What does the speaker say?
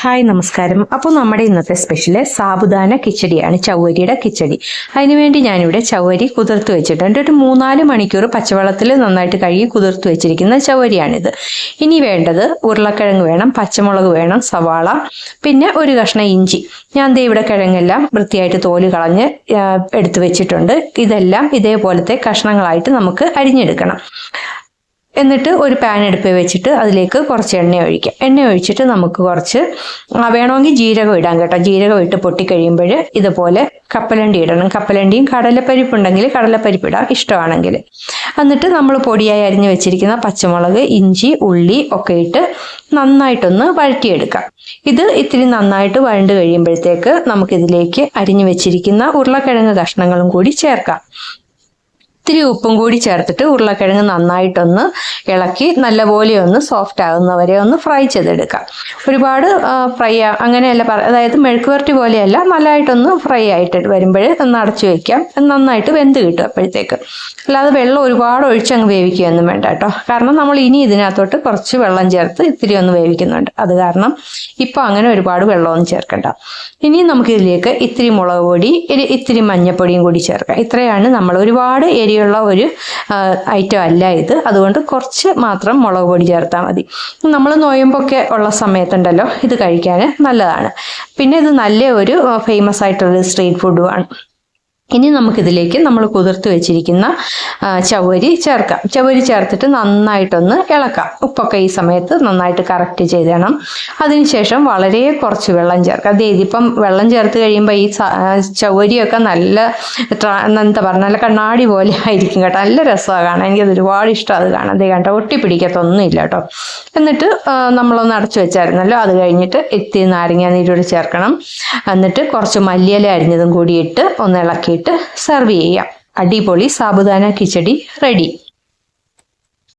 Hi നമസ്കാരം. അപ്പോൾ നമ്മുടെ ഇന്നത്തെ സ്പെഷ്യല് സാബുദാന കിച്ചടിയാണ്, ചവ്വരിയുടെ കിച്ചടി. അതിനുവേണ്ടി ഞാനിവിടെ ചവ്വരി കുതിർത്ത് വെച്ചിട്ടുണ്ട്. ഒരു 3-4 മണിക്കൂർ പച്ചവെള്ളത്തിൽ നന്നായിട്ട് കഴുകി കുതിർത്ത് വെച്ചിരിക്കുന്ന ചവ്വരിയാണിത്. ഇനി വേണ്ടത് ഉരുളക്കിഴങ്ങ് വേണം, പച്ചമുളക് വേണം, സവാള, പിന്നെ ഒരു കഷ്ണം ഇഞ്ചി. ഞാൻ ദേ ഇവിടെ കിഴങ്ങെല്ലാം വൃത്തിയായിട്ട് തോല് കളഞ്ഞ് എടുത്തു വെച്ചിട്ടുണ്ട്. ഇതെല്ലാം ഇതേപോലത്തെ കഷ്ണങ്ങളായിട്ട് നമുക്ക് അരിഞ്ഞെടുക്കണം. എന്നിട്ട് ഒരു പാൻ അടുപ്പിൽ വെച്ചിട്ട് അതിലേക്ക് കുറച്ച് എണ്ണ ഒഴിക്കാം. എണ്ണ ഒഴിച്ചിട്ട് നമുക്ക് കുറച്ച് വേണമെങ്കിൽ ജീരകം ഇടാം കേട്ടോ. ജീരകം ഇട്ട് പൊട്ടിക്കഴിയുമ്പോൾ ഇതുപോലെ കപ്പലണ്ടി ഇടണം. കപ്പലണ്ടിയും കടലപ്പരിപ്പ് ഉണ്ടെങ്കിൽ കടലപ്പരിപ്പ് ഇടാം, ഇഷ്ടമാണെങ്കിൽ. എന്നിട്ട് നമ്മൾ പൊടിയായി അരിഞ്ഞു വെച്ചിരിക്കുന്ന പച്ചമുളക്, ഇഞ്ചി, ഉള്ളി ഒക്കെ ഇട്ട് നന്നായിട്ടൊന്ന് വഴറ്റിയെടുക്കാം. ഇത് ഇത്തിരി നന്നായിട്ട് വഴണ്ട് കഴിയുമ്പോഴത്തേക്ക് നമുക്കിതിലേക്ക് അരിഞ്ഞു വെച്ചിരിക്കുന്ന ഉരുളക്കിഴങ്ങ് കഷ്ണങ്ങളും കൂടി ചേർക്കാം. ഇത്തിരി ഉപ്പും കൂടി ചേർത്തിട്ട് ഉരുളക്കിഴങ്ങ് നന്നായിട്ടൊന്ന് ഇളക്കി നല്ലപോലെ ഒന്ന് സോഫ്റ്റ് ആകുന്നവരെ ഒന്ന് ഫ്രൈ ചെയ്തെടുക്കാം. ഒരുപാട് ഫ്രൈ അങ്ങനെയല്ല, അതായത് മെഴുക്കുവരട്ടി പോലെയല്ല, നല്ലതായിട്ടൊന്ന് ഫ്രൈ ആയിട്ട് വരുമ്പോൾ ഒന്ന് അടച്ചു വയ്ക്കാം. നന്നായിട്ട് വെന്ത് കിട്ടും അപ്പോഴത്തേക്ക്. അല്ലാതെ വെള്ളം ഒരുപാട് ഒഴിച്ചങ്ങ് വേവിക്കുകയൊന്നും വേണ്ട കേട്ടോ. കാരണം നമ്മൾ ഇനി ഇതിനകത്തോട്ട് കുറച്ച് വെള്ളം ചേർത്ത് ഇത്തിരി ഒന്ന് വേവിക്കുന്നുണ്ട്. അത് കാരണം ഇപ്പം അങ്ങനെ ഒരുപാട് വെള്ളമൊന്നും ചേർക്കണ്ട. ഇനി നമുക്കിതിലേക്ക് ഇത്തിരി മുളക് പൊടി, ഇത്തിരി മഞ്ഞൾപ്പൊടിയും കൂടി ചേർക്കാം. ഇത്രയാണ് നമ്മൾ. ഒരുപാട് എരിയുള്ള ഒരു ഐറ്റം അല്ല ഇത്. അതുകൊണ്ട് കുറച്ച് മാത്രം മുളക് പൊടി ചേർത്താൽ മതി. നമ്മൾ നോയമ്പൊക്കെ ഉള്ള സമയത്തുണ്ടല്ലോ ഇത് കഴിക്കാൻ നല്ലതാണ്. പിന്നെ ഇത് നല്ല ഒരു ഫേമസ് ആയിട്ടുള്ളൊരു സ്ട്രീറ്റ് ഫുഡുമാണ്. ഇനി നമുക്കിതിലേക്ക് നമ്മൾ കുതിർത്ത് വെച്ചിരിക്കുന്ന ചവ്വരി ചേർക്കാം. ചവ്വരി ചേർത്തിട്ട് നന്നായിട്ടൊന്ന് ഇളക്കാം. ഉപ്പൊക്കെ ഈ സമയത്ത് നന്നായിട്ട് കറക്റ്റ് ചെയ്തണം. അതിനുശേഷം വളരെ കുറച്ച് വെള്ളം ചേർക്കാം. അത് ഇതിപ്പം വെള്ളം ചേർത്ത് കഴിയുമ്പോൾ ഈ ചവ്വരിയൊക്കെ നല്ല എന്താ പറയുക, നല്ല കണ്ണാടി പോലെ ആയിരിക്കും കേട്ടോ. നല്ല രസമാണ് കാണാൻ. എനിക്കത് ഒരുപാട് ഇഷ്ടം അത് കാണാൻ. അതേ കണ്ടോ, ഒട്ടിപ്പിടിക്കത്തൊന്നും ഇല്ല കേട്ടോ. എന്നിട്ട് നമ്മളൊന്ന് അടച്ചു വെച്ചായിരുന്നല്ലോ, അത് കഴിഞ്ഞിട്ട് ഇത്തിരി നാരങ്ങ നീരോട് ചേർക്കണം. എന്നിട്ട് കുറച്ച് മല്ലിയില അരിഞ്ഞതും കൂടി ഇട്ട് ഒന്ന് ഇളക്കി സെർവ് ചെയ്യാം. അടിപൊളി സാബുദാന കിച്ചടി റെഡി.